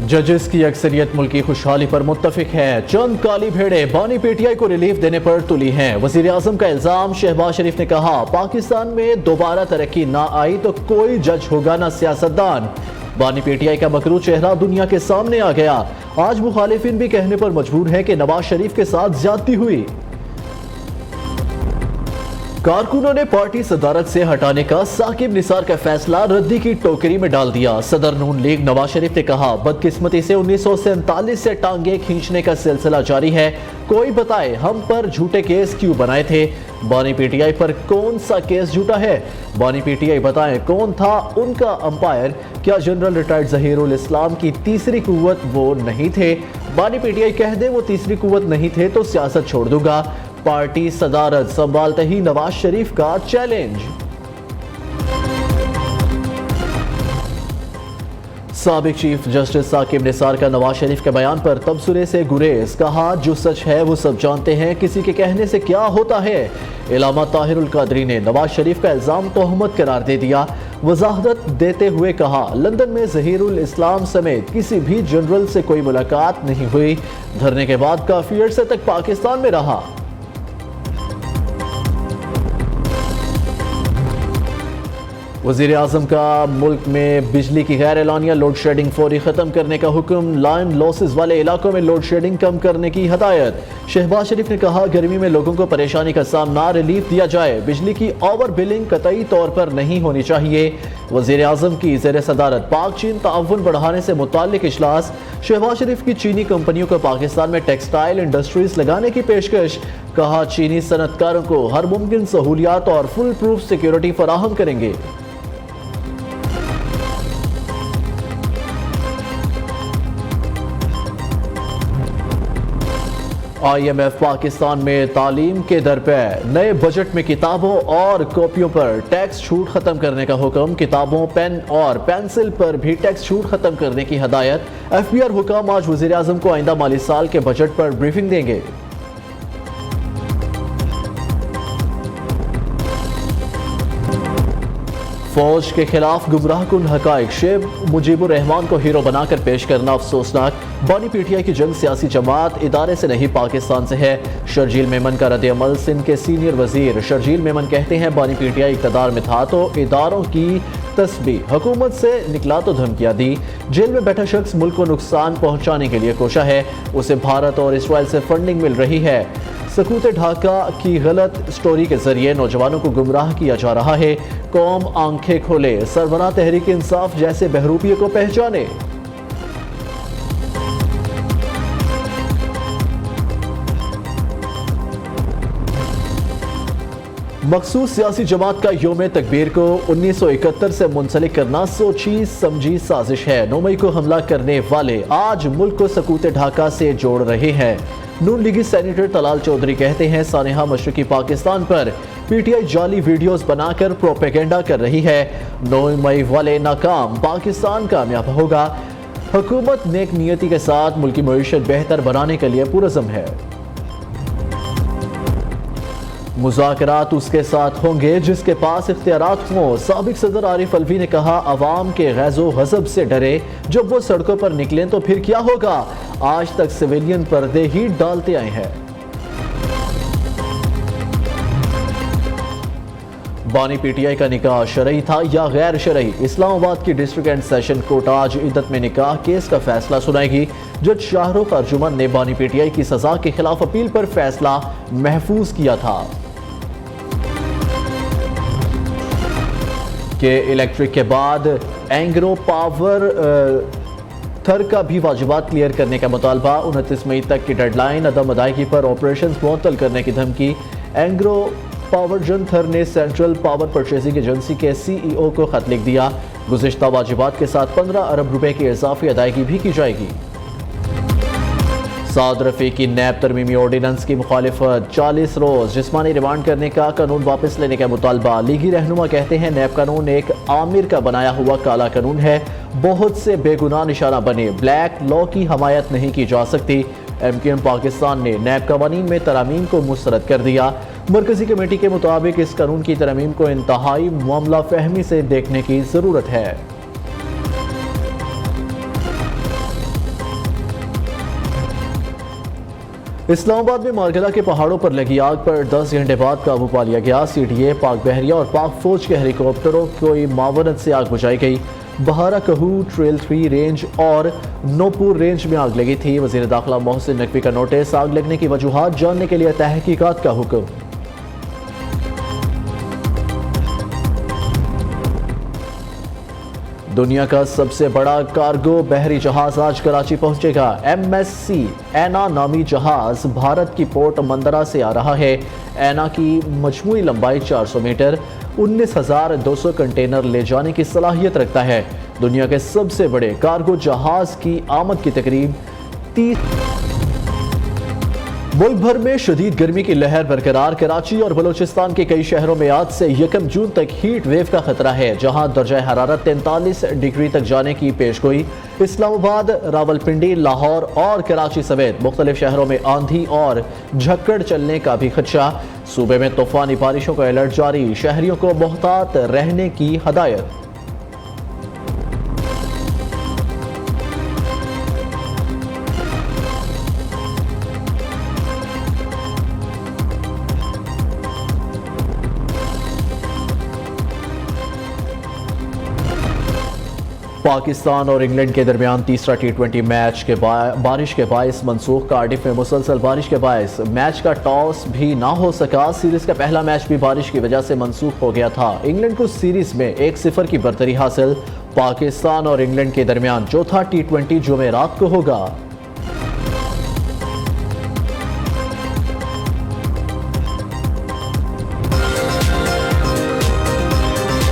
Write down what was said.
जजेस की अक्सरियत मुल्की खुशहाली पर मुत्तफिक है। चंद काली भेड़ें बानी पीटीआई को रिलीफ देने पर तुली हैं। वजीर आजम का इल्जाम। शहबाज शरीफ ने कहा, पाकिस्तान में दोबारा तरक्की ना आई तो कोई जज होगा ना सियासतदान। बानी पीटीआई का मकरू चेहरा दुनिया के सामने आ गया। आज मुखालिफिन भी कहने पर मजबूर है कि नवाज शरीफ के साथ ज्यादती हुई। कारकुनों ने पार्टी सदारत से हटाने का साकिब निसार का फैसला रद्दी की टोकरी में डाल दिया। सदर नून लीग नवाज शरीफ ने कहा, बदकिस्मती से 1947 से टांगे खींचने का सिलसिला जारी है। कोई बताए हम पर झूठे केस क्यों बनाए थे। बानी पीटीआई पर कौन सा केस झूठा है। बानी पीटीआई बताएं कौन था उनका अंपायर। क्या जनरल रिटायर्ड जहीरुल इस्लाम की तीसरी कुव्वत वो नहीं थे। बानी पीटीआई कह दे वो तीसरी कुव्वत नहीं थे तो सियासत छोड़ दूंगा। पार्टी सदारत संभालते ही नवाज शरीफ का चैलेंज। साबिक चीफ जस्टिस साकिब निसार का नवाज शरीफ के बयान पर तबसरे से गुरेज। कहा, जो सच है वो सब जानते हैं, किसी के कहने से क्या होता है। इलामा ताहिरुल कादरी ने नवाज शरीफ का इल्जाम तोहमत करार दे दिया। वजाहत देते हुए कहा, लंदन में जहीरुल इस्लाम समेत किसी भी जनरल से कोई मुलाकात नहीं हुई। धरने के बाद काफी अरसे तक पाकिस्तान में रहा। वज़ीर आज़म का मुल्क में बिजली की गैर एलानिया लोड शेडिंग फौरी ख़त्म करने का हुक्म। लाइन लॉसेस वाले इलाकों में लोड शेडिंग कम करने की हदायत। शहबाज शरीफ ने कहा, गर्मी में लोगों को परेशानी का सामना रिलीफ दिया जाए। बिजली की ओवर बिलिंग कतई तौर पर नहीं होनी चाहिए। वज़ीर आज़म की ज़ेर सदारत पाक चीन ताउन बढ़ाने से मुताल्लिक इजलास। शहबाज शरीफ की चीनी कंपनियों को पाकिस्तान में टेक्सटाइल इंडस्ट्रीज लगाने की पेशकश। कहा, चीनी सनतकारों को हर मुमकिन सहूलियात और फुल प्रूफ सिक्योरिटी फराहम करेंगे। IMF पाकिस्तान में तालीम के दर पे नए बजट में किताबों और कॉपियों पर टैक्स छूट खत्म करने का हुक्म। किताबों, पेन और पेंसिल पर भी टैक्स छूट खत्म करने की हदायत। FBR हुक्म आज वज़ीर आज़म को आइंदा माली साल के बजट पर ब्रीफिंग देंगे। फौज के खिलाफ गुमराह कुन हकाइक। शेख मुजीबुर रहमान को हीरो बनाकर पेश करना अफसोसनाक। बानी पीटीआई की जंग सियासी जमात इदारे से नहीं पाकिस्तान से है। शर्जील मेमन का रद्द अमल। सिंध के सीनियर वजीर शर्जील मेमन कहते हैं, बानी पीटीआई इक़्तिदार में था तो इदारों की तस्बीह हुकूमत से निकला तो धमकियां दी। जेल में बैठा शख्स मुल्क को नुकसान पहुंचाने के लिए कोशा है। उसे भारत और इसराइल से फंडिंग मिल रही है। सकूत ढाका की गलत स्टोरी के जरिए नौजवानों को गुमराह किया जा रहा है। कौम आंखें खोले, सरबराह तहरीक इंसाफ जैसे बहरूपियों को पहचाने। मखसूस सियासी जमात का योम तकबीर को 1971 से मुंसलिक करना सोची समझी साजिश है। 9 मई को हमला करने वाले आज मुल्क को सकूत ढाका से जोड़ रहे हैं। नून लीगी सेनेटर तलाल चौधरी कहते हैं, सानेहा मशरकी पाकिस्तान पर पीटीआई जाली वीडियोस बनाकर प्रोपेगेंडा कर रही है। 9 मई वाले नाकाम, पाकिस्तान कामयाब होगा। हुकूमत नेक नियति के साथ मुल्की मईशत बेहतर बनाने के लिए पुरज़म है। मुज़ाकरात उसके साथ होंगे जिसके पास इख्तियारात हों। साबिक सदर आरिफ अलवी ने कहा, अवाम के गैज़ो गज़ब से डरे, जब वो सड़कों पर निकलें तो फिर क्या होगा। आज तक सिविलियन पर्दे ही डालते आए हैं। बानी पीटीआई का निकाह शरई था या गैर शरई। इस्लामाबाद की डिस्ट्रिक्ट एंड सेशन कोर्ट आज इद्दत में निकाह केस का फैसला सुनाएगी। जज शाहरुख अर्जुमन ने बानी पीटीआई की सजा के खिलाफ अपील पर फैसला महफूज किया था कि इलेक्ट्रिक के बाद एंग्रो पावर थर का भी वाजिबात क्लियर करने का मुतालबा। 29 मई तक की डेडलाइन। अदम अदायगी पर ऑपरेशन मुअत्तल करने की धमकी। एंग्रो पावर जन थर ने सेंट्रल पावर परचेजिंग एजेंसी के CEO को खत लिख दिया। गुज़िश्ता वाजिबात के साथ 15 अरब रुपए की इजाफी अदायगी भी की जाएगी। साद रफ़ी की नैब तरमीमी ऑर्डिनेंस की मुखालिफत। 40 रोज़ जिस्मानी रिमांड करने का कानून वापस लेने का मुतालबा। लीगी रहनुमा कहते हैं, नैब कानून एक आमिर का बनाया हुआ काला कानून है। बहुत से बेगुनाह निशाना बने। ब्लैक लॉ की हमायत नहीं की जा सकती। MKM पाकिस्तान ने नैब कवानीन में तरमीम को मुस्तरद कर दिया। मरकजी कमेटी के मुताबिक इस कानून की तरमीम को इंतहाई मामला फहमी से देखने की ज़रूरत है। اسلام آباد میں مارگلا کے پہاڑوں پر لگی آگ پر 10 گھنٹے بعد قابو پا لیا گیا۔ CDA، پاک بحریہ اور پاک فوج کے ہیلی کاپٹروں کی معاونت سے آگ بجھائی گئی۔ بہارا کہو، ٹریل 3 رینج اور نوپور رینج میں آگ لگی تھی۔ وزیر داخلہ محسن نقوی کا نوٹس، آگ لگنے کی وجوہات جاننے کے لیے تحقیقات کا حکم۔ دنیا کا سب سے بڑا کارگو بحری جہاز آج کراچی پہنچے گا۔ MSC اینا نامی جہاز بھارت کی پورٹ مندرا سے آ رہا ہے۔ اینا کی مجموعی لمبائی 400 میٹر، 19,200 کنٹینر لے جانے کی صلاحیت رکھتا ہے۔ دنیا کے سب سے بڑے کارگو جہاز کی آمد کی تقریب 30۔ ملک بھر میں شدید گرمی کی لہر برقرار۔ کراچی اور بلوچستان کے کئی شہروں میں آج سے 1 جون تک ہیٹ ویو کا خطرہ ہے، جہاں درجہ حرارت 43 ڈگری تک جانے کی پیش گوئی۔ اسلام آباد، راولپنڈی، لاہور اور کراچی سمیت مختلف شہروں میں آندھی اور جھکڑ چلنے کا بھی خدشہ۔ صوبے میں طوفانی بارشوں کا الرٹ جاری، شہریوں کو محتاط رہنے کی ہدایت۔ پاکستان اور انگلینڈ کے درمیان تیسرا T20 میچ کے بارش کے باعث منسوخ۔ کارڈف میں مسلسل بارش کے باعث میچ کا ٹاس بھی نہ ہو سکا۔ سیریز کا پہلا میچ بھی بارش کی وجہ سے منسوخ ہو گیا تھا۔ انگلینڈ کو سیریز میں 1-0 کی برتری حاصل۔ پاکستان اور انگلینڈ کے درمیان چوتھا T20 جمعرات کو ہوگا۔